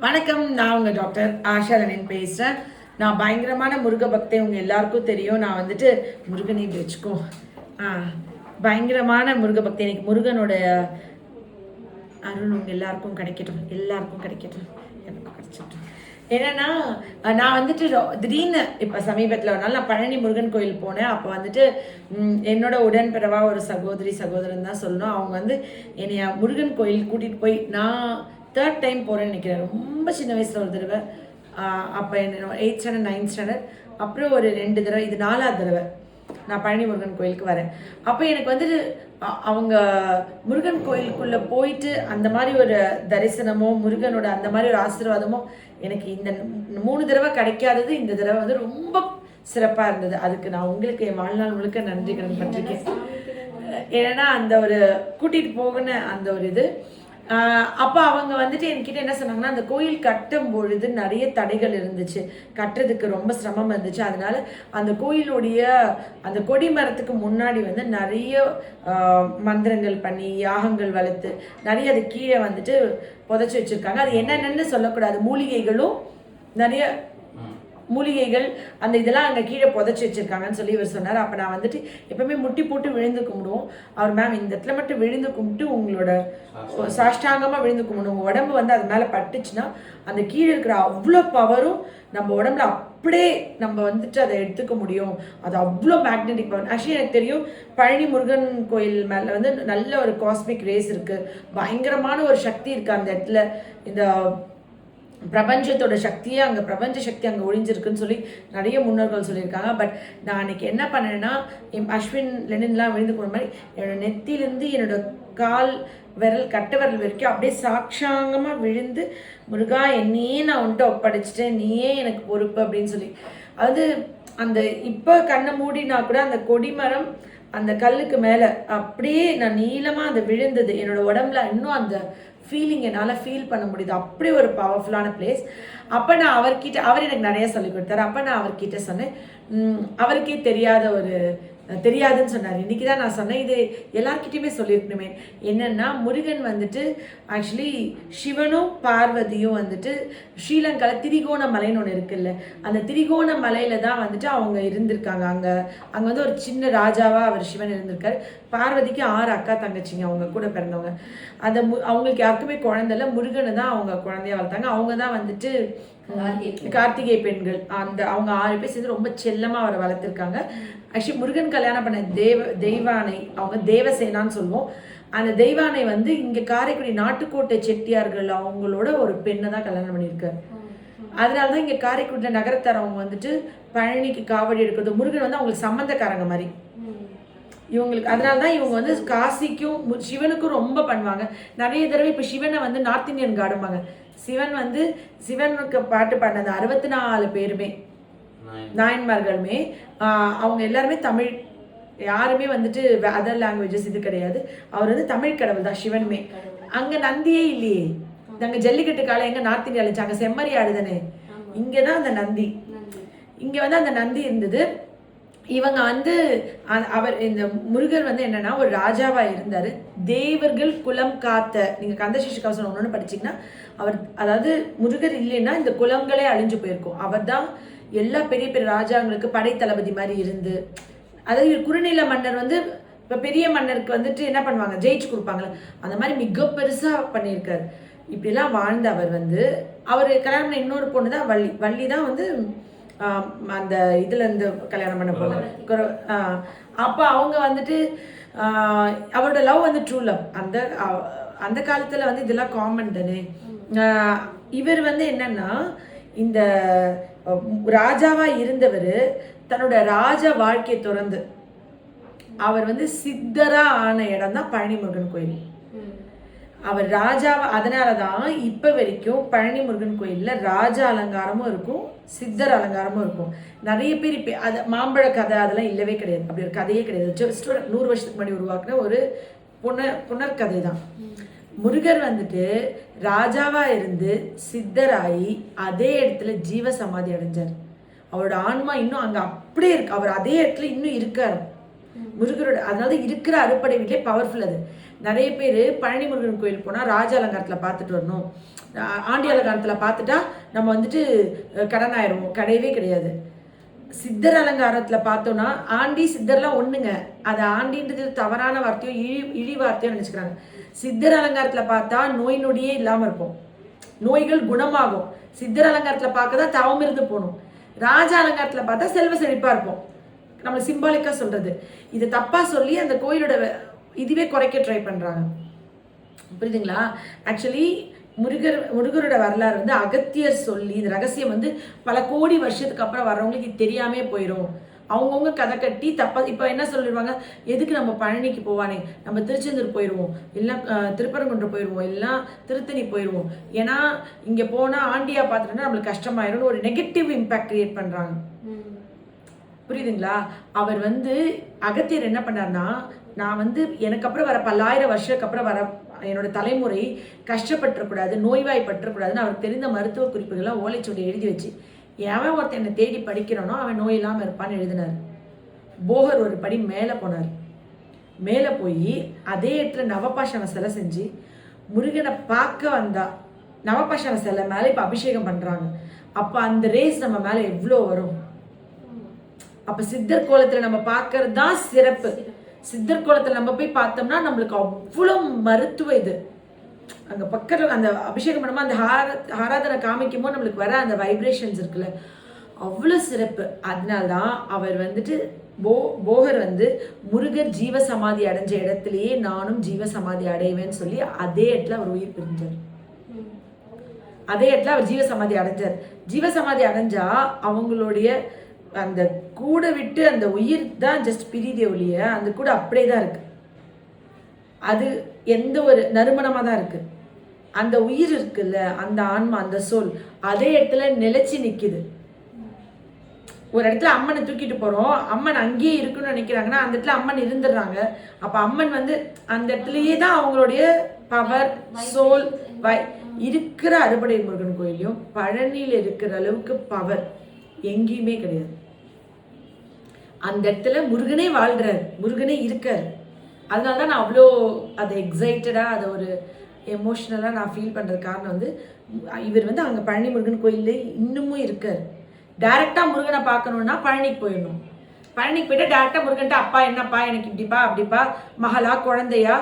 வணக்கம். நான் உங்கள் டாக்டர் ஆஷா லனின் பேசுகிறேன். நான் பயங்கரமான முருக பக்தை, உங்கள் எல்லாருக்கும் தெரியும். நான் வந்துட்டு முருகனை இப்படி வச்சுக்கோ பயங்கரமான முருக பக்தி. எனக்கு முருகனுடைய அருள் உங்கள் எல்லாருக்கும் கிடைக்கட்டும், எனக்கு கிடைச்சிட்டும். என்னன்னா நான் வந்துட்டு திடீர்னு இப்போ சமீபத்தில் ஒரு நாள் நான் பழனி முருகன் கோயில் போனேன். அப்போ வந்துட்டு என்னோட உடன்பிறவா ஒரு சகோதரன் தான் சொல்லணும். அவங்க வந்து என்னைய முருகன் கோயில் கூட்டிகிட்டு போய், நான் 3rd டைம் போகிறேன்னு நினைக்கிறேன். ரொம்ப சின்ன வயசில் ஒரு தடவை, அப்போ என்ன 8th ஸ்டாண்டர்ட் 9th ஸ்டாண்டர்ட், அப்புறம் ஒரு 2 தடவை, இது 4வது தடவை நான் பழனி முருகன் கோயிலுக்கு வரேன். அப்போ எனக்கு வந்துட்டு அவங்க முருகன் கோயிலுக்குள்ளே போயிட்டு அந்த மாதிரி ஒரு தரிசனமோ முருகனோட அந்த மாதிரி ஒரு ஆசீர்வாதமோ எனக்கு இந்த 3 தடவை கிடைக்காதது இந்த தடவை வந்து ரொம்ப சிறப்பாக இருந்தது. அதுக்கு நான் உங்களுக்கு என் வாழ்நாள் முழுக்க நன்றி கடன் பட்டிருக்கேன். ஏன்னா அந்த ஒரு கூட்டிகிட்டு போகணும் அந்த ஒரு இது. அப்போ அவங்க வந்துட்டு என்கிட்ட என்ன சொன்னாங்கன்னா, அந்த கோயில் கட்டும் பொழுது நிறைய தடைகள் இருந்துச்சு, கட்டுறதுக்கு ரொம்ப சிரமம் இருந்துச்சு. அதனால அந்த கோயிலுடைய அந்த கொடி மரத்துக்கு முன்னாடி வந்து நிறைய மந்திரங்கள் பண்ணி யாகங்கள் வளர்த்து நிறைய அது கீழே வந்துட்டு புதைச்சி வச்சுருக்காங்க. அது என்னென்னு சொல்லக்கூடாது, மூலிகைகள் அந்த இதெல்லாம் அங்கே கீழே புதைச்சி வச்சுருக்காங்கன்னு சொல்லி இவர் சொன்னார். அப்போ நான் வந்துட்டு எப்பவுமே முட்டி போட்டு விழுந்து கும்பிடுவோம். அவர் மேம் இந்த இடத்துல மட்டும் விழுந்து கும்பிட்டு உங்களோட சாஷ்டாங்கமாக விழுந்து கும்பிடுவோம், உங்கள் உடம்பு வந்து அது மேலே பட்டுச்சுன்னா அந்த கீழே இருக்கிற அவ்வளோ பவரும் நம்ம உடம்புல அப்படியே நம்ம வந்துட்டு அதை எடுத்துக்க முடியும். அது அவ்வளோ மேக்னெட்டிக் பவர். ஆக்சுவலி எனக்கு தெரியும், பழனி முருகன் கோயில் மேலே வந்து நல்ல ஒரு காஸ்மிக் ரேஸ் இருக்குது, பயங்கரமான ஒரு சக்தி இருக்குது அந்த இடத்துல. இந்த பிரபஞ்சத்தோட சக்தியே அங்கே, பிரபஞ்ச சக்தி அங்கே ஒழிஞ்சிருக்குன்னு சொல்லி நிறைய முன்னோர்கள் சொல்லியிருக்காங்க. பட் நான் அன்றைக்கி என்ன பண்ணேன்னா, அஸ்வின் லெனின்லாம் விழுந்து போன மாதிரி என்னோடய நெத்திலேருந்து என்னோட கால் விரல் கட்டை விரல் வரைக்கும் அப்படியே சாட்சாங்கமாக விழுந்து, முருகா என்னையே நான் உன்ட்ட ஒப்படைச்சிட்டேன், நீயே எனக்கு பொறுப்பு அப்படின்னு சொல்லி. அது அந்த இப்போ கண்ணை மூடினா கூட அந்த கொடிமரம் அந்த கல்லுக்கு மேலே அப்படியே நான் நீளமாக அந்த விழுந்தது என்னோட உடம்புல இன்னும் அந்த ஃபீலிங் என்னால் ஃபீல் பண்ண முடியுது. அப்படி ஒரு பவர்ஃபுல்லான பிளேஸ். அப்போ நான் அவர் எனக்கு நிறைய சொல்லி கொடுத்தாரு. அப்போ நான் அவர்கிட்ட சொன்னேன், அவருக்கே தெரியாதுன்னு சொன்னார். இன்றைக்கி தான் நான் சொன்னேன், இது எல்லார்கிட்டையுமே சொல்லியிருக்கணுமே. என்னென்னா, முருகன் வந்துட்டு ஆக்சுவலி சிவனும் பார்வதியும் வந்துட்டு ஸ்ரீலங்காவில் திரிகோண மலைன்னு ஒன்று இருக்குல்ல, அந்த திரிகோண மலையில் தான் வந்துட்டு அவங்க இருந்திருக்காங்க. அங்கே வந்து ஒரு சின்ன ராஜாவாக அவர் சிவன் இருந்திருக்காரு. பார்வதிக்கு 6 அக்கா தங்கச்சிங்க அவங்க கூட பிறந்தவங்க. அந்த அவங்களுக்கு யாருக்குமே குழந்தைல, முருகனை தான் அவங்க குழந்தைய வளர்த்தாங்க. அவங்க தான் வந்துட்டு கார்த்திகை பெண்கள். அவங்க 6 பேர் சேர்ந்து ரொம்ப செல்லமாக அவரை வளர்த்துருக்காங்க. ஆக்சுவலி முருகன் கல்யாணம் பண்ண தெய்வானை, அவங்க தேவசேனான்னு சொல்லுவோம். அந்த தெய்வானை வந்து இங்கே காரைக்குடி நாட்டுக்கோட்டை செட்டியார்கள் அவங்களோட ஒரு பெண்ணை தான் கல்யாணம் பண்ணியிருக்காரு. அதனால தான் இங்கே காரைக்குடியில் நகரத்தாரவங்க வந்துட்டு பழனிக்கு காவடி எடுக்கிறது, முருகன் வந்து அவங்களுக்கு சம்மந்தக்காரங்க மாதிரி இவங்களுக்கு. அதனால தான் இவங்க வந்து காசிக்கும் சிவனுக்கும் ரொம்ப பண்ணுவாங்க. நிறைய தடவை இப்போ சிவனை வந்து நார்த் இந்தியன் ஆடுவாங்க. சிவனுக்கு பாட்டு பாடினது 64 பேருமே நாயன்மார்களுமே அவங்க எல்லாருமே தமிழ், யாருமே வந்துட்டு அதர் லாங்குவேஜஸ் இது கிடையாது. அவர் வந்து தமிழ் கடவுள் தான் சிவனுமே. அங்கே நந்தியே இல்லையே, நாங்கள் ஜல்லிக்கட்டு காலம் எங்கே நார்த் இந்தியா இருந்துச்சு, அங்கே செம்மறி ஆடுதானே, இங்கே தான் அந்த நந்தி, இங்கே வந்து அந்த நந்தி இருந்தது. இவங்க வந்து அவர் இந்த முருகர் வந்து என்னன்னா ஒரு ராஜாவாக இருந்தார். தேவர்கள் குலம் காத்த, நீங்கள் கந்தசேஷ கவசம் ஒன்று படிச்சிங்கன்னா அவர், அதாவது முருகர் இல்லைன்னா இந்த குலங்களே அழிஞ்சு போயிருக்கும். அவர் தான் எல்லா பெரிய பெரிய ராஜாங்களுக்கு படை தளபதி மாதிரி இருந்து, அதாவது குறுநில மன்னர் வந்து இப்போ பெரிய மன்னருக்கு வந்துட்டு என்ன பண்ணுவாங்க, ஜெயிச்சு கொடுப்பாங்களே, அந்த மாதிரி மிக பெருசாக பண்ணியிருக்காரு. இப்படிலாம் வாழ்ந்த அவர் வந்து, அவர் கல்யாணம் இன்னொரு பொண்ணு தான் வள்ளி தான் வந்து அந்த இதுலேருந்து கல்யாணம் பண்ண போனாங்க. அப்போ அவங்க வந்துட்டு அவரோட லவ் வந்து ட்ரூ லவ். அந்த காலத்தில் வந்து இதெல்லாம் காமன் தானே. இவர் வந்து என்னன்னா, இந்த ராஜாவாக இருந்தவர் தன்னோட ராஜ வாழ்க்கையை திறந்து அவர் வந்து சித்தராக ஆன இடம் தான் பழனி முருகன் கோயில். அவர் ராஜாவை, அதனால தான் இப்போ வரைக்கும் பழனி முருகன் கோயிலில் ராஜா அலங்காரமும் இருக்கும், சித்தர் அலங்காரமும் இருக்கும். நிறைய பேர் இப்போ அது மாம்பழ கதை அதெல்லாம் இல்லவே கிடையாது, அப்படி ஒரு கதையே கிடையாது. ஜஸ்ட் 100 வருஷத்துக்கு முன்னாடி உருவாக்குன ஒரு புனர்கதை தான். முருகர் வந்துட்டு ராஜாவாக இருந்து சித்தராகி அதே இடத்துல ஜீவ சமாதி அடைஞ்சார். அவரோட ஆன்மா இன்னும் அங்கே அப்படியே இருக்கு, அவர் அதே இடத்துல இன்னும் இருக்கார் முருகரோட. அதனால இருக்கிற அறுப்படை வீட்டிலே பவர்ஃபுல் அது. நிறைய பேர் பழனி முருகன் கோயில் போனால் ராஜ அலங்காரத்தில் பார்த்துட்டு வரணும், ஆண்டி அலங்காரத்தில் பார்த்துட்டா நம்ம வந்துட்டு கடன் ஆயிரும். கிடையவே கிடையாது. சித்தர் அலங்காரத்தில் பார்த்தோன்னா ஆண்டி சித்தர்லாம் ஒன்றுங்க. அது ஆண்டின்றது தவறான வார்த்தையோ இழி வார்த்தையோ நினச்சிக்கிறாங்க. சித்தர் அலங்காரத்தில் பார்த்தா நோய் நொடியே இல்லாமல் இருக்கும், நோய்கள் குணமாகும். சித்தர் அலங்காரத்தில் பார்க்க தான் தவம் இருந்து போகணும். ராஜ அலங்காரத்தில் பார்த்தா செல்வ செழிப்பாக இருப்போம். நம்ம சிம்பாலிக்காக சொல்கிறது. இதை தப்பாக சொல்லி அந்த கோயிலோட இதுவே குறைக்க ட்ரை பண்ணுறாங்க. புரியுதுங்களா? ஆக்சுவலி முருகரோட வரலாறு வந்து அகத்தியர் சொல்லி இந்த ரகசியம் வந்து பல கோடி வருஷத்துக்கு அப்புறம் வர்றவங்களுக்கு இது தெரியாமே போயிடும். அவங்கவுங்க கதை கட்டி தப்பா இப்போ என்ன சொல்லிடுவாங்க, எதுக்கு நம்ம பழனிக்கு போவானே, நம்ம திருச்செந்தூர் போயிடுவோம், இல்லை திருப்பரங்குன்றம் போயிடுவோம், எல்லாம் திருத்தணி போயிடுவோம், ஏன்னா இங்கே போனால் ஆண்டியா பார்த்துட்டோன்னா நம்மளுக்கு கஷ்டமாயிரும்னு ஒரு நெகட்டிவ் இம்பேக்ட் கிரியேட் பண்ணுறாங்க. புரியுதுங்களா? அவர் வந்து அகத்தியர் என்ன பண்ணார்னா, நான் வந்து எனக்கு அப்புறம் வர பல்லாயிரம் வருஷத்துக்கு அப்புறம் வர என்னோட தலைமுறை கஷ்டப்பட்டுறக்கூடாது, நோய்வாய்ப்பட்டுறக்கூடாதுன்னு அவருக்கு தெரிந்த மருத்துவ குறிப்புகள்லாம் ஓலைச்சுவடி எழுதி வச்சு எவன் ஒருத்தன் என்னை தேடி படிக்கிறானோ அவன் நோய் இல்லாமல் இருப்பான்னு எழுதினார். போகர் ஒரு படி மேலே போனார். மேலே போய் அதே இடத்துல நவபாஷான சிலை செஞ்சு முருகனை பார்க்க வந்தா நவபாஷான சிலை மேலே இப்போ அபிஷேகம் பண்ணுறாங்க. அப்போ அந்த ரேஸ் நம்ம மேலே எவ்வளோ வரும்? அப்போ சித்தர் கோலத்தில் நம்ம பார்க்கறது தான் சிறப்பு. சித்தர் கோலத்தில் நம்ம போய் பார்த்தோம்னா நம்மளுக்கு அவ்வளோ மருத்துவ இது. அங்கே பக்கத்தில் அந்த அபிஷேகம் பண்ணும்போது அந்த ஆராதனை காமிக்கும் போது நம்மளுக்கு வர அந்த வைப்ரேஷன்ஸ் இருக்குல்ல, அவ்வளோ சிறப்பு. அதனால்தான் அவர் வந்துட்டு போகர் வந்து முருகர் ஜீவ சமாதி அடைஞ்ச இடத்துலயே நானும் ஜீவ சமாதி அடைவேன்னு சொல்லி அதே இடத்துல அவர் உயிர் பிரிஞ்சார். அதே இடத்துல அவர் ஜீவ சமாதி அடைஞ்சார். ஜீவ சமாதி அடைஞ்சா அவங்களுடைய அந்த கூட விட்டு அந்த உயிர் தான் ஜஸ்ட் பிரிதே ஒழிய அந்த கூட அப்படியே தான் இருக்கு. அது எந்த ஒரு நறுமணமாக தான் இருக்கு. அந்த உயிர் இருக்குல்ல, அந்த ஆன்மா, அந்த சோல் அதே இடத்துல நிலைச்சி நிற்குது. ஒரு இடத்துல அம்மனை தூக்கிட்டு போகிறோம், அம்மன் அங்கேயே இருக்குன்னு நினைக்கிறாங்கன்னா அந்த இடத்துல அம்மன் இருந்துடுறாங்க. அப்போ அம்மன் வந்து அந்த இடத்துலயே தான் அவங்களுடைய பவர் சோல் இருக்கிற. அறுபடை முருகன் கோயிலையும் பழனியில் இருக்கிற அளவுக்கு பவர் எங்கேயுமே கிடையாது. அந்த இடத்துல முருகனே வாழ்றாரு, முருகனே இருக்காரு. அதனால தான் நான் அவ்வளோ அதை எக்ஸைட்டடாக அதை ஒரு எமோஷ்னலாக நான் ஃபீல் பண்ணுறது காரணம் வந்து இவர் வந்து அங்கே பழனி முருகன் கோயிலே இன்னமும் இருக்கார். டைரெக்டாக முருகனை பார்க்கணுன்னா பழனிக்கு போயிடணும். பழனிக்கு போய்ட்டு டேரெக்டாக முருகன்ட்டு அப்பா என்னப்பா எனக்கு இப்படிப்பா அப்படிப்பா மகளா குழந்தையா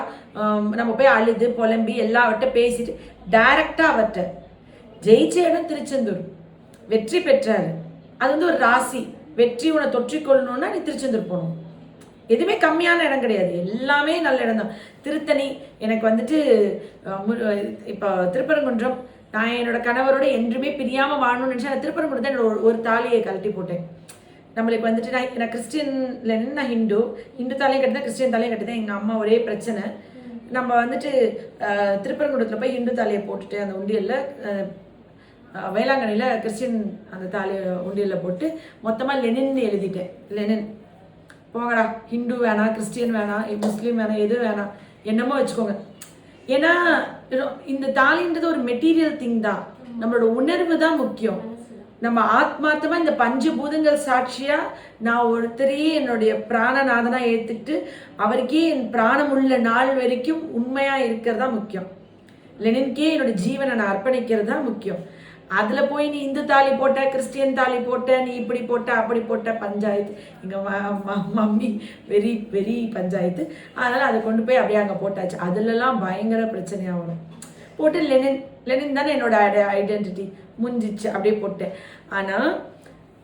நம்ம போய் அழுது புலம்பி எல்லாவற்ற பேசிட்டு டைரெக்டாக அவர்கிட்ட ஜெயிச்ச இடம் திருச்செந்தூர் வெற்றி பெற்றாரு. அது வந்து ஒரு ராசி. வெற்றி உன்னை தொற்றிக்கொள்ளணும்னா நீ திருச்செந்தூர் போகணும். எதுவுமே கம்மியான இடம் கிடையாது, எல்லாமே நல்ல இடம் தான். திருத்தணி எனக்கு வந்துட்டு இப்போ திருப்பரங்குன்றம் நான் என்னோட கணவரோட என்றுமே பிரியாமல் வாழணும்னு நினச்சேன். திருப்பரங்குன்றம் தான் என்னோட ஒரு தாலியை கழட்டி போட்டேன். நம்மளுக்கு வந்துட்டு நான் கிறிஸ்டின்ல நான் ஹிந்து தாலியும் கட்டிதான், கிறிஸ்டின் தாலியும் கட்டிதான். எங்கள் அம்மா ஒரே பிரச்சனை. நம்ம வந்துட்டு திருப்பரங்குன்றத்தில் போய் ஹிந்து தாலியை போட்டுட்டு அந்த உண்டியலில் வேளாங்கண்ணியில் கிறிஸ்டின் அந்த தாலியை உண்டியலில் போட்டு மொத்தமாக லெனின் எழுதிட்டேன். லெனின் போங்கடா, ஹிந்து வேணாம், கிறிஸ்டியன் வேணாம், முஸ்லீம் வேணாம், எது வேணாம், என்னமோ வச்சுக்கோங்க. ஏன்னா இந்த தாலின்றது ஒரு மெட்டீரியல் திங் தான். நம்மளோட உணர்வு தான் முக்கியம். நம்ம ஆத்மார்த்தமா இந்த பஞ்சபூதங்கள் சாட்சியா நான் ஒருத்தரையே என்னுடைய பிராணநாதனா ஏத்துக்கிட்டு அவருக்கே என் பிராணம் உள்ள நாள் வரைக்கும் உண்மையா இருக்கிறதா முக்கியம். லெனின்கே என்னோட ஜீவனை நான் அர்ப்பணிக்கிறது தான் முக்கியம். அதுல போய் நீ இந்து தாலி போட்ட, கிறிஸ்டியன் தாலி போட்ட, நீ இப்படி போட்ட அப்படி போட்ட, பஞ்சாயத்து. எங்க மம்மி வெரி வெரி பஞ்சாயத்து. அதனால அதை கொண்டு போய் அப்படியே அங்கே போட்டாச்சு. அதுலலாம் பயங்கர பிரச்சனையாக வரும். போட்டு லெனின் தானே என்னோட ஐடென்டிட்டி முடிஞ்சிச்சு, அப்படியே போட்டேன். ஆனால்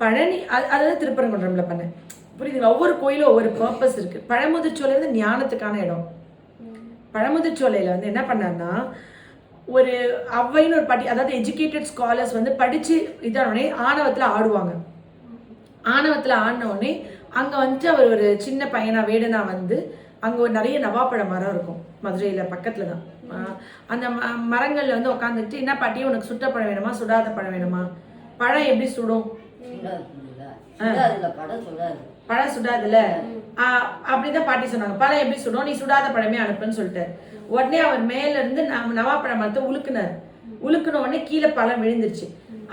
பழனி அதாவது திருப்பரங்குன்றம்ல பண்ணேன். புரியுதுங்களா? ஒவ்வொரு கோயிலும் ஒவ்வொரு பர்பஸ் இருக்குது. பழமுதிர்ச்சோலை வந்து ஞானத்துக்கான இடம். பழமுதிர்ச்சோலையில் வந்து என்ன பண்ணார்னா, ஒரு அவ்வைன்னு ஒரு பாட்டி, அதாவது எஜுகேட்டட் ஸ்காலர்ஸ் வந்து படித்து இதானோடனே ஆணவத்தில் ஆடுவாங்க. ஆணவத்தில் ஆடினோடனே அங்கே வந்துட்டு அவர் ஒரு சின்ன பையனா வேடனா வந்து அங்கே ஒரு நிறைய நவாப்பழ மரம் இருக்கும் மதுரையில் பக்கத்தில் தான். அந்த மரங்களில் வந்து உட்காந்துட்டு, என்ன பாட்டி உனக்கு சுட்ட பழம் வேணுமா சுடாத பழம் வேணுமா? பழம் எப்படி சுடும்? பழம் சுடாதுல. அப்படிதான் பாட்டி சொன்னாங்க. பழம் எப்படி சுடும்? நீ சுடாத பழமே அனுப்புன்னு சொல்லிட்டாரு. உடனே அவர் மேல இருந்து நவாப்பழ மரத்தை உழுக்குனார். உழுக்குன உடனே கீழே பழம் விழுந்துருச்சு.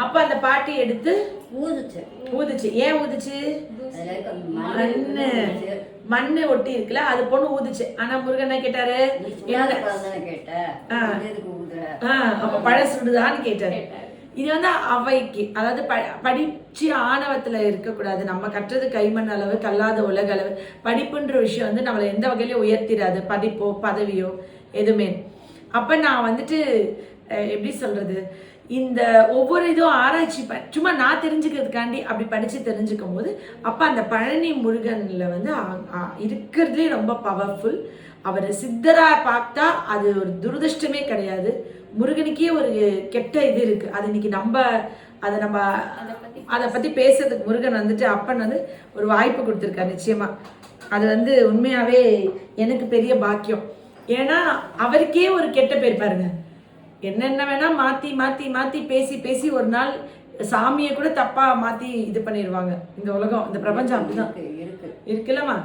அப்ப அந்த பாட்டி எடுத்து ஊதுச்சு. ஏன் ஊதுச்சு? மண்ணு ஒட்டி இருக்குல்ல அது பொண்ணு ஊதுச்சு. ஆனா முருகன் என்ன கேட்டாரு, அப்ப பழம் சுடுதான்னு கேட்டாரு. இது வந்து அவைக்கு, அதாவது படிச்சு ஆணவத்துல இருக்கக்கூடாது. நம்ம கற்றது கைமண் அளவு கல்லாத உலக அளவு. படிப்புன்ற விஷயம் வந்து நம்மளை எந்த வகையிலும் உயர்த்திடாது, படிப்போ பதவியோ எதுவுமே. அப்ப நான் வந்துட்டு எப்படி சொல்றது, இந்த ஒவ்வொரு இதுவும் ஆராய்ச்சி சும்மா நான் தெரிஞ்சுக்கிறதுக்காண்டி அப்படி படிச்சு தெரிஞ்சுக்கும் போது அப்ப அந்த பழனி முருகன்ல வந்து இருக்கிறதுலே ரொம்ப பவர்ஃபுல். அவர் சித்தரா பார்த்தா அது ஒரு துரதிருஷ்டமே கிடையாது. முருகனுக்கே ஒரு கெட்ட இது இருக்கு. அது இன்னைக்கு நம்ம அதை பத்தி பேசுறதுக்கு முருகன் வந்துட்டு அப்பன் வந்து ஒரு வாய்ப்பு கொடுத்துருக்காரு. நிச்சயமா அது வந்து உண்மையாவே எனக்கு பெரிய பாக்கியம். ஏன்னா அவருக்கே ஒரு கெட்ட பேர் பாருங்க. என்னென்ன வேணா மாத்தி மாத்தி மாத்தி பேசி பேசி ஒரு நாள் சாமியை கூட தப்பா மாத்தி இது பண்ணிடுவாங்க. இந்த உலகம், இந்த பிரபஞ்சம் அப்படிதான் இருக்குல்லம்மா.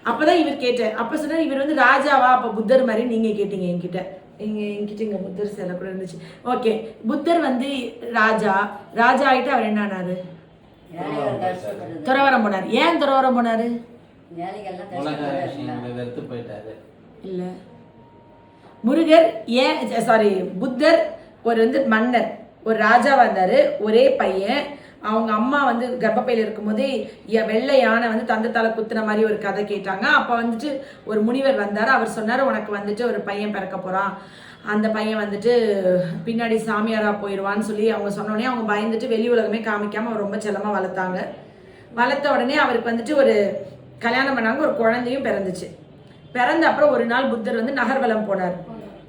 அப்பதான் இவர் கேட்டார். அப்ப சொன்னார், இவர் வந்து ராஜாவா? அப்ப புத்தர் மாதிரி நீங்க கேட்டீங்க என்கிட்ட. என்கிட்ட இங்க புத்தர் சிலை கூட இருந்துச்சு. ஓகே, புத்தர் வந்து ராஜா ஆயிட்டு அவர் என்ன ஆனாரு? துறவரம் போனாரு. ஏன் துறவரம் போனாரு? இல்ல, முருகர் ஏன் புத்தர் ஒரு வந்து மன்னர், ஒரு ராஜாவா இருந்தாரு. ஒரே பையன். அவங்க அம்மா வந்து கர்ப்பப்பையில் இருக்கும்போது வெள்ளை யானை வந்து தந்தத்தால குத்துன மாதிரி ஒரு கதை கேட்டாங்க. அப்போ வந்துட்டு ஒரு முனிவர் வந்தார். அவர் சொன்னார், உனக்கு வந்துட்டு ஒரு பையன் பிறக்க போகிறான், அந்த பையன் வந்துட்டு பின்னாடி சாமியாராக போயிடுவான்னு சொல்லி அவங்க சொன்னோடனே அவங்க பயந்துட்டு வெளி உலகமே காமிக்காமல் அவர் ரொம்ப செல்லமாக வளர்த்தாங்க. வளர்த்த உடனே அவருக்கு வந்துட்டு ஒரு கல்யாணம் பண்ணாங்க. ஒரு குழந்தையும் பிறந்துச்சு. பிறந்த அப்புறம் ஒரு நாள் புத்தர் வந்து நகர்வலம் போனார்.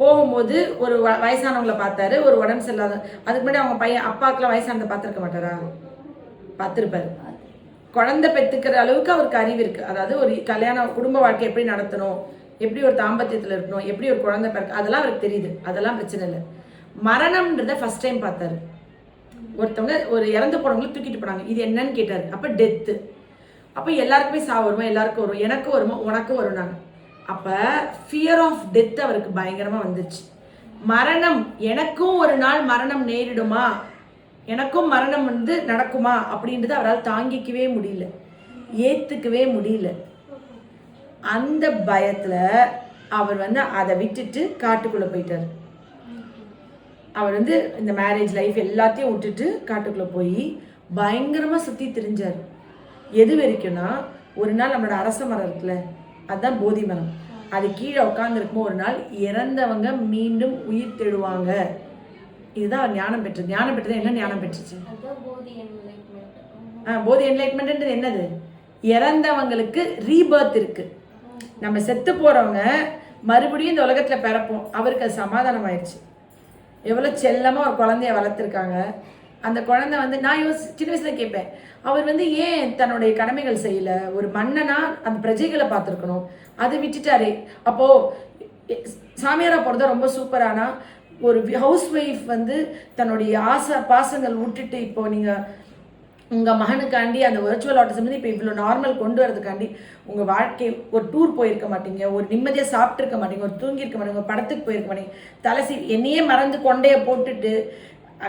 போகும்போது ஒரு வயசானவங்களை பார்த்தாரு. ஒரு உடம்பு சரியில்லாத, அதுக்கு முன்னாடி அவங்க பையன் அப்பாக்கெல்லாம் வயசானதை பார்த்துருக்க மாட்டாரா? பார்த்துருப்பாரு. குழந்தை பெற்றுக்கிற அளவுக்கு அவருக்கு அறிவு இருக்கு. அதாவது ஒரு கல்யாணம் குடும்ப வாழ்க்கை எப்படி நடத்தணும், எப்படி ஒரு தாம்பத்தியத்தில் இருக்கணும், எப்படி ஒரு குழந்தை பிறகு, அதெல்லாம் அவருக்கு தெரியுது. அதெல்லாம் பிரச்சனை இல்லை. மரணம்ன்றத ஃபர்ஸ்ட் டைம் பார்த்தாரு. ஒருத்தவங்க ஒரு இறந்து போனவங்களை தூக்கிட்டு போனாங்க. இது என்னன்னு கேட்டாரு. அப்போ டெத்து. அப்போ எல்லாருக்குமே சாவு வருமா? எல்லாருக்கும் வரும். எனக்கும் வருமா? உனக்கும் வரும்னாங்க. அப்போ ஃபியர் ஆஃப் டெத் அவருக்கு பயங்கரமாக வந்துச்சு. மரணம், எனக்கும் ஒரு நாள் மரணம் நேரிடுமா, எனக்கும் மரணம் வந்து நடக்குமா அப்படின்றது அவரால் தாங்கிக்கவே முடியல, ஏற்றுக்கவே முடியல. அந்த பயத்தில் அவர் வந்து அதை விட்டுட்டு காட்டுக்குள்ளே போயிட்டார். அவர் வந்து இந்த மேரேஜ் லைஃப் எல்லாத்தையும் விட்டுட்டு காட்டுக்குள்ளே போய் பயங்கரமாக சுற்றி திரிஞ்சார். எது வரைக்கும்னா, ஒரு நாள் நம்மளோட அரச மரம் இருக்குல்ல, அதுதான் போதி மரம். அது கீழே உட்காந்துருக்கும். ஒரு நாள் இறந்தவங்க மீண்டும் உயிர் தெழுவாங்க. இதுதான் ஞானம் பெற்றது. ஞானம் பெற்றது என்ன ஞானம் பெற்றுச்சு? போதி என்லைட்மெண்ட்ன்றது என்னது? இறந்தவங்களுக்கு ரீபர்த் இருக்கு. நம்ம செத்து போறவங்க மறுபடியும் இந்த உலகத்துல பிறப்போம். அவருக்கு அது சமாதானம் ஆயிடுச்சு. எவ்வளவு செல்லமா ஒரு குழந்தைய வளர்த்துருக்காங்க. அந்த குழந்தை வந்து நான் சின்ன வயசுல கேட்பேன், அவர் வந்து ஏன் தன்னுடைய கடமைகள் செய்யல? ஒரு மன்னனா அந்த பிரஜைகளை பார்த்துருக்கணும், அதை விட்டுட்டாரே. அப்போ சாமியாரா போறதா ரொம்ப சூப்பரானா, ஒரு ஹவுஸ் ஒய்ஃப் வந்து தன்னுடைய ஆசை பாசங்கள் விட்டுட்டு இப்போ நீங்க உங்க மகனுக்காண்டி அந்த வர்ச்சுவல் ஆட்டிசம் வந்து இப்போ இவ்வளோ நார்மல் கொண்டு வரதுக்காண்டி உங்க வாழ்க்கை ஒரு டூர் போயிருக்க மாட்டீங்க, ஒரு நிம்மதியாக சாப்பிட்டுருக்க மாட்டீங்க, ஒரு தூங்கியிருக்க மாட்டீங்க, ஒரு படத்துக்கு போயிருக்க மாட்டீங்க. தலைசி என்னையே மறந்து கொண்டையை போட்டுட்டு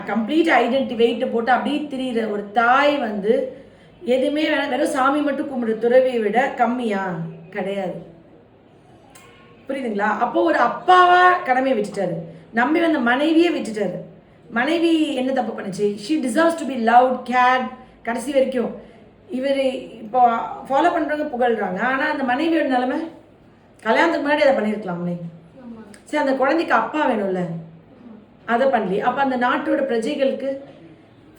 கம்ப்ளீட் ஐடென்டி வெயிட்டை போட்டு அப்படியே திரியிற ஒரு தாய் வந்து எதுவுமே வேணாம், வெறும் சாமி மட்டும் கும்பிடுற துறவியை விட கம்மியா கிடையாது. புரியுதுங்களா? அப்போ ஒரு அப்பாவா கடமையை விட்டுட்டாரு, நம்பி வந்த மனைவியே விட்டுட்டாரு. மனைவி என்ன தப்பு பண்ணுச்சு? She deserves to be loved, curd. கடைசி வரைக்கும் இவர் இப்போ ஃபாலோ பண்ணுறவங்க புகழ்றாங்க. ஆனால் அந்த மனைவியோட நிலைமை கல்யாணத்துக்கு முன்னாடி அதை பண்ணியிருக்கலாம்லே. சரி, அந்த குழந்தைக்கு அப்பா வேணும்ல, அதை பண்ணலி. அப்போ அந்த நாட்டோட பிரஜைகளுக்கு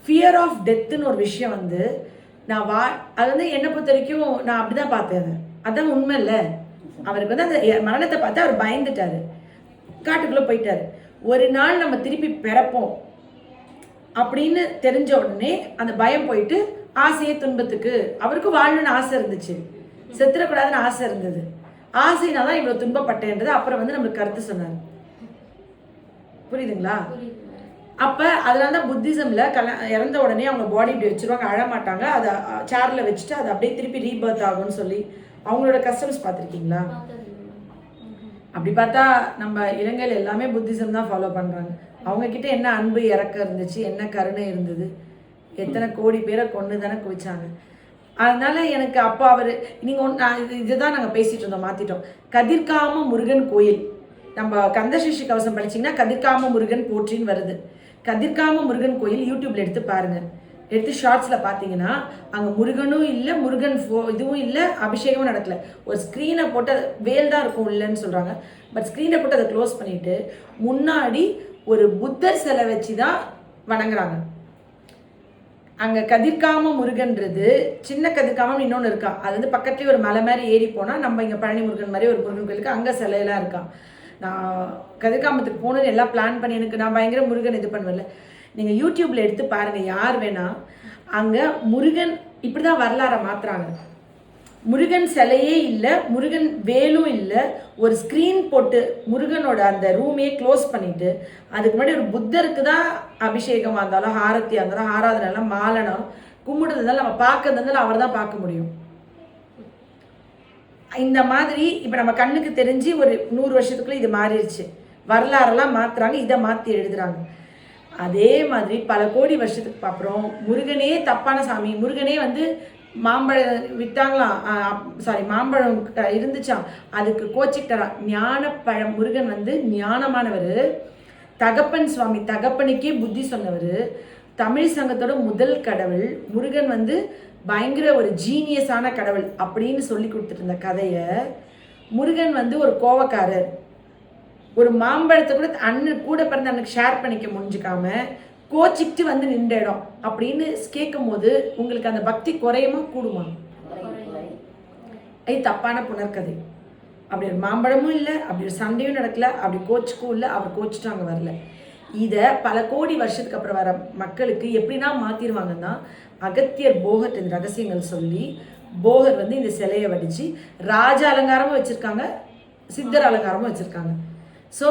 ஃபியர் ஆஃப் டெத்துன்னு ஒரு விஷயம் வந்து அது வந்து என்னை பொறுத்த வரைக்கும் நான் அப்படிதான் பார்த்தேன். அதுதான் உண்மை இல்லை. அவருக்கு வந்து அந்த மரணத்தை பார்த்து அவர் பயந்துட்டாரு, காட்டுக்குள்ளே போயிட்டாரு. ஒரு நாள் நம்ம திருப்பி பிறப்போம் அப்படின்னு தெரிஞ்ச உடனே அந்த பயம் போயிட்டு ஆசையே துன்பத்துக்கு. அவருக்கு வாழணும்னு ஆசை இருந்துச்சு, செத்துடக்கூடாதுன்னு ஆசை இருந்தது. ஆசைனாதான் இவ்வளவு துன்பப்பட்டேன்றது அப்புறம் வந்து நம்மளுக்கு கருத்து சொன்னார். புரியுதுங்களா? அப்ப அதனாலதான் புத்திசம்ல இறந்த உடனே அவங்க பாடி இப்படி வச்சிருவாங்க, அழமாட்டாங்க, அதை சேர்ல வச்சுட்டு அதை அப்படியே திருப்பி ரீபர்த் ஆகும்னு சொல்லி அவங்களோட கஸ்டம்ஸ் பார்த்துருக்கீங்களா? அப்படி பார்த்தா நம்ம இலங்கையில் எல்லாமே புத்திசம் தான் ஃபாலோ பண்ணுறாங்க. அவங்கக்கிட்ட என்ன அன்பு இறக்கம் இருந்துச்சு, என்ன கருணை இருந்தது, எத்தனை கோடி பேரை கொண்டு தானே குவிச்சாங்க. அதனால எனக்கு அப்போ அவர் நீங்கள் இதுதான் நாங்கள் பேசிகிட்டு இருந்தோம், மாற்றிட்டோம். கதிர்காம முருகன் கோயில், நம்ம கந்தசஷ்டி கவசம் படிச்சிங்கன்னா கதிர்காம முருகன் போற்றின்னு வருது. கதிர்காம முருகன் கோயில் யூடியூப்ல எடுத்து பாருங்கள். எடுத்து ஷார்ட்ஸில் பார்த்தீங்கன்னா அங்கே முருகனும் இல்லை, முருகன் இதுவும் இல்லை, அபிஷேகமும் நடக்கலை. ஒரு ஸ்க்ரீனை போட்டு வேல் தான் இருக்கும் இல்லைன்னு சொல்கிறாங்க. பட் ஸ்க்ரீனை போட்டு அதை க்ளோஸ் பண்ணிவிட்டு முன்னாடி ஒரு புத்தர் சிலை வச்சு தான் வணங்குறாங்க. அங்கே கதிர்காம முருகன்றது சின்ன கதிர்காமம் இன்னொன்று இருக்கா. அது வந்து பக்கத்துலேயே ஒரு மலை மாதிரி ஏறி போனால் நம்ம இங்கே பழனி முருகன் மாதிரி ஒரு முருகன் கோயிலுக்கு அங்கே சிலையெல்லாம் இருக்கான். நான் கதிர்காமத்துக்கு போகணுன்னு எல்லாம் பிளான் பண்ணி எனக்கு நான் பயங்கர முருகன் இது பண்ணுவேன்ல. நீங்கள் யூடியூப்பில் எடுத்து பாருங்கள், யார் வேணால். அங்கே முருகன் இப்படி தான் வரலாறை மாற்றுறாங்க. முருகன் சிலையே இல்லை, முருகன் வேலும் இல்லை, ஒரு ஸ்க்ரீன் போட்டு முருகனோட அந்த ரூமையே க்ளோஸ் பண்ணிவிட்டு அதுக்கு முன்னாடி ஒரு புத்தருக்கு தான் அபிஷேகமாக இருந்தாலும் ஆரத்தியாக இருந்தாலும் ஆராதனைலாம் மாலனம் கும்பிடுறதுனால நம்ம பார்க்கறதுனால அவர் தான் பார்க்க முடியும். இந்த மாதிரி இப்போ நம்ம கண்ணுக்கு தெரிஞ்சு ஒரு 100 வருஷத்துக்குள்ளே இது மாறிடுச்சு. வரலாறெல்லாம் மாற்றுறாங்க, இதை மாற்றி எழுதுறாங்க. அதே மாதிரி பல கோடி வருஷத்துக்கு அப்புறம் முருகனே தப்பான சாமி, முருகனே வந்து மாம்பழம் விட்டாங்களாம், மாம்பழம் இருந்துச்சான், அதுக்கு கோச்சிக்கிட்டாராம். ஞானப்பழம், முருகன் வந்து ஞானமானவர், தகப்பன் சுவாமி, தகப்பனுக்கே புத்தி சொன்னவர், தமிழ் சங்கத்தோட முதல் கடவுள். முருகன் வந்து பயங்கர ஒரு ஜீனியஸான கடவுள் அப்படின்னு சொல்லி கொடுத்துட்டு இருந்த கதையை முருகன் வந்து ஒரு கோவக்காரர், ஒரு மாம்பழத்தை கூட அண்ணன் கூட பிறந்த அண்ணனுக்கு ஷேர் பண்ணிக்க முடிஞ்சுக்காம கோச்சிக்கிட்டு வந்து நின்ற இடம் அப்படின்னு கேட்கும் போது உங்களுக்கு அந்த பக்தி குறையுமா கூடுமா? அது தப்பான புனர்கதை. அப்படி ஒரு மாம்பழமும் இல்லை, அப்படி ஒரு சண்டையும் நடக்கல, அப்படி கோச்சுக்கும் இல்லை, அவர் கோச்சிட்டு அங்கே வரல. இதை பல கோடி வருஷத்துக்கு அப்புறம் வர மக்களுக்கு எப்படின்னா மாற்றிடுவாங்கன்னா, அகத்தியர் போகர் இந்த ரகசியங்கள் சொல்லி போகர் வந்து இந்த சிலையை வடித்து ராஜ அலங்காரமும் வச்சுருக்காங்க, சித்தர் அலங்காரமும் வச்சுருக்காங்க. ஸோ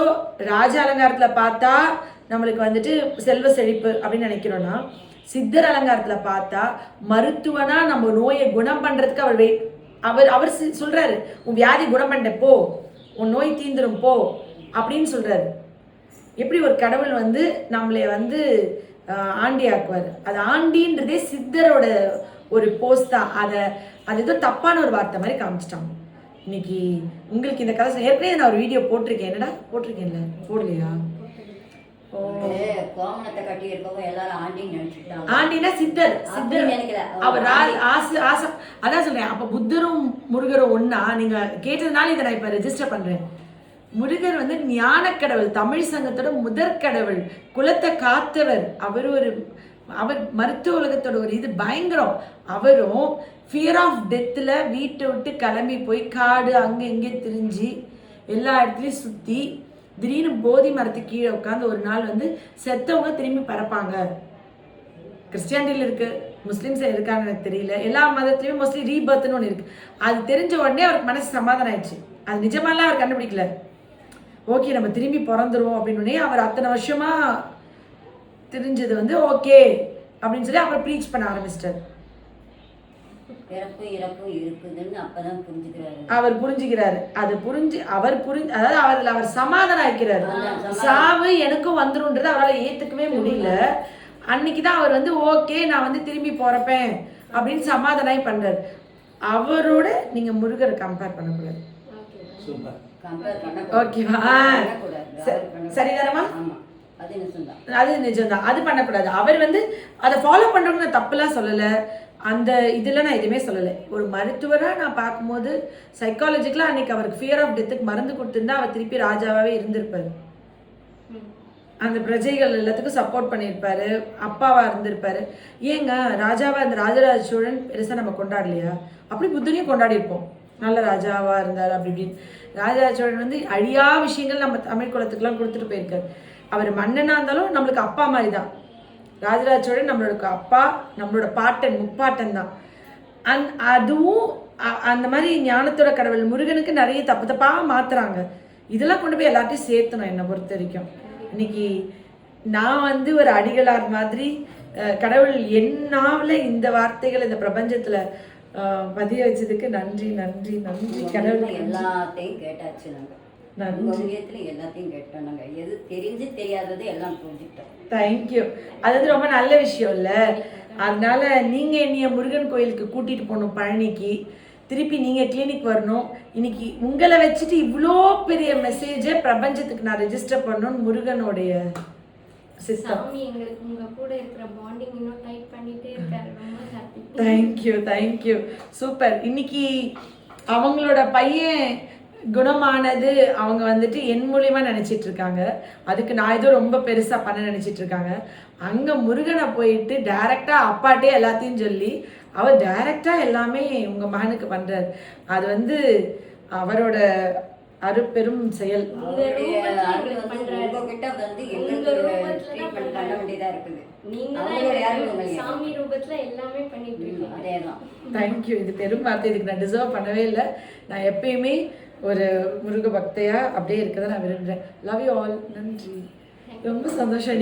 ராஜ அலங்காரத்தில் பார்த்தா நம்மளுக்கு வந்துட்டு செல்வ செழிப்பு அப்படின்னு நினைக்கிறோன்னா, சித்தர் அலங்காரத்தில் பார்த்தா மருத்துவனா நம்ம நோயை குணம் பண்ணுறதுக்கு அவர் சொல்கிறாரு, உன் வியாதி குணம் பண்ண போ, உன் நோய் தீந்துரும் போ அப்படின்னு சொல்கிறாரு. எப்படி ஒரு கடவுள் வந்து நம்மளை வந்து ஆண்டி ஆக்குவார். அது ஆண்டின்றதே சித்தரோட ஒரு போஸ்ட் தான். அது ஏதோ தப்பான ஒரு வார்த்தை மாதிரி காமிச்சிட்டாங்க. இன்னைக்கு உங்களுக்கு இந்த கதை ஏற்கனவே நான் ஒரு வீடியோ போட்டிருக்கேன். என்னடா போட்டிருக்கேன்ல, போடலையா? ஆண்டினா சித்தர், அவர் அதான் சொல்றேன். அப்ப புத்தரும் முருகரும் ஒன்னா, நீங்க கேட்டதுனால இதை நான் இப்ப ரெஜிஸ்டர் பண்றேன். முருகர் வந்து ஞான கடவுள், தமிழ் சங்கத்தோட முதற் கடவுள், குலத்தை காத்தவர். அவர் மருத்துவ உலகத்தோட ஒரு இது பயங்கரம். அவரும் ஃபியர் ஆஃப் டெத்தில் வீட்டை விட்டு கிளம்பி போய் காடு அங்கே இங்கே திரிஞ்சு எல்லா இடத்துலையும் சுற்றி திடீர்னு போதி மரத்துக்கு கீழே உட்காந்து ஒரு நாள் வந்து செத்தவங்க திரும்பி பறப்பாங்க. கிறிஸ்டியானிட்டியில் இருக்குது, முஸ்லீம்ஸில் இருக்கான்னு எனக்கு தெரியல, எல்லா மதத்துலேயும் மோஸ்ட்லி ரீபர்த்னு ஒன்று இருக்குது. அது தெரிஞ்ச உடனே அவருக்கு மனசு சமாதானம் ஆயிடுச்சு. அது நிஜமாலாம் அவர் கண்டுபிடிக்கல. ஓகே நம்ம திரும்பி பிறந்துருவோம் அப்படின்னு அவர் அத்தனை வருஷமாக தெரிஞ்சது வந்து ஓகே அப்படின்னு சொல்லி அப்புறம் ப்ரீச் பண்ண ஆரம்பிச்சிட்டார். அவர் புரிஞ்சுக்கிறாரு. அதாவது அவர் சமாதானம் ஆயிக்கிறாரு. சாவு எனக்கும் வந்துருன்றது அவரால் ஏத்துக்கவே முடியல. அன்னைக்குதான் அவர் வந்து ஓகே நான் வந்து திரும்பி போறப்பேன் அப்படின்னு சமாதானம் பண்றாரு. அவரோட நீங்க முருகரை கம்பேர் பண்ணக்கூடாது. ஓகேவா? சரிதானமா? அது நிஜம்தான், அது பண்ணக்கூடாது. அவர் வந்து அதை ஃபாலோ பண்றவங்க தப்புலாம் சொல்லலை, அந்த இதில் நான் எதுவுமே சொல்லலை. ஒரு மருத்துவராக நான் பார்க்கும்போது சைக்காலஜிக்கலாக அன்னைக்கு அவருக்கு ஃபியர் ஆஃப் டெத்துக்கு மருந்து கொடுத்துருந்தா அவர் திருப்பி ராஜாவாகவே இருந்திருப்பார். அந்த பிரஜைகள் எல்லாத்துக்கும் சப்போர்ட் பண்ணியிருப்பாரு, அப்பாவாக இருந்திருப்பாரு. ஏங்க ராஜாவாக இருந்த ராஜராஜ சோழன் பெருசாக நம்ம கொண்டாடலையா? அப்படி புத்தனையும் கொண்டாடிருப்போம், நல்ல ராஜாவாக இருந்தார் அப்படி இப்படின்னு. ராஜராஜ சோழன் வந்து அழியா விஷயங்கள் நம்ம தமிழ் குலத்துக்குலாம் கொடுத்துட்டு போயிருக்காரு. அவர் மன்னனாக இருந்தாலும் நம்மளுக்கு அப்பா மாதிரி தான். ராஜராஜ சோழன் நம்மளோட அப்பா, நம்மளோட பாட்டன், முப்பாட்டன் தான். அதுவும் அந்த மாதிரி ஞானத்தோட கடவுள் முருகனுக்கு நிறைய தப்பு தப்பாக மாற்றுறாங்க. இதெல்லாம் கொண்டு போய் எல்லாத்தையும் சேர்த்தணும். என்னை பொறுத்த வரைக்கும் இன்னைக்கு நான் வந்து ஒரு அடிகளார் மாதிரி கடவுள் என்னாவில் இந்த வார்த்தைகள் இந்த பிரபஞ்சத்தில் பதிய வச்சதுக்கு நன்றி நன்றி நன்றி. கடவுள் எல்லாத்தையும் கேட்டாச்சு, எல்லாத்தையும் கேட்டோம். நாங்கள் எது தெரிஞ்சு தெரியாதது எல்லாம் புரிஞ்சுக்கிட்டோம். தேங்க்யூ. அது வந்து ரொம்ப நல்ல விஷயம் இல்லை? அதனால நீங்கள் என்னைய முருகன் கோயிலுக்கு கூட்டிகிட்டு போகணும் பழனிக்கு. திருப்பி நீங்கள் கிளினிக் வரணும். இன்னைக்கு உங்களை வச்சுட்டு இவ்வளோ பெரிய மெசேஜை பிரபஞ்சத்துக்கு நான் ரெஜிஸ்டர் பண்ணணும்னு முருகனுடைய சிஸ்டம். சாமி எங்களுக்கு உங்க கூட இருக்கிற பாண்டிங் இன்னும் டைட் பண்ணிட்டே இருக்காரு. ரொம்ப ஹாப்பி. Thank you super. இன்னைக்கு அவங்களோட பையன் குணமானது அவங்க வந்துட்டு என் மூலியமா நினைச்சிட்டு இருக்காங்க. அதுக்கு நான் ஏதோ ரொம்ப பெருசா பண்ண நினைச்சிட்டு இருக்காங்க. அங்க முருகனை போயிட்டு டைரக்டா அப்பாட்டே எல்லாத்தையும் சொல்லி அவர் டைரக்டா எல்லாமே உங்க மகனுக்கு பண்றாரு. அது வந்து அவரோட அருப்பெரும் செயல். உங்ககிட்ட வந்து எங்களுக்கு ட்ரீட்மெண்ட் பண்ண வேண்டியதா இருக்குது. சாமி ரூபத்துல எல்லாமே பண்ணிட்டு இருக்கீங்க. அதேதான். தேங்க்யூ. இது பெரும் வார்த்தை. இதுக்கு நான் டிசர்வ் பண்ணவே இல்லை. நான் எப்பயுமே ஒரு முருக பக்தையா அப்படியே இருக்கதை நான் விரும்புகிறேன். Love you all. நன்றி. ரொம்ப சந்தோஷம்.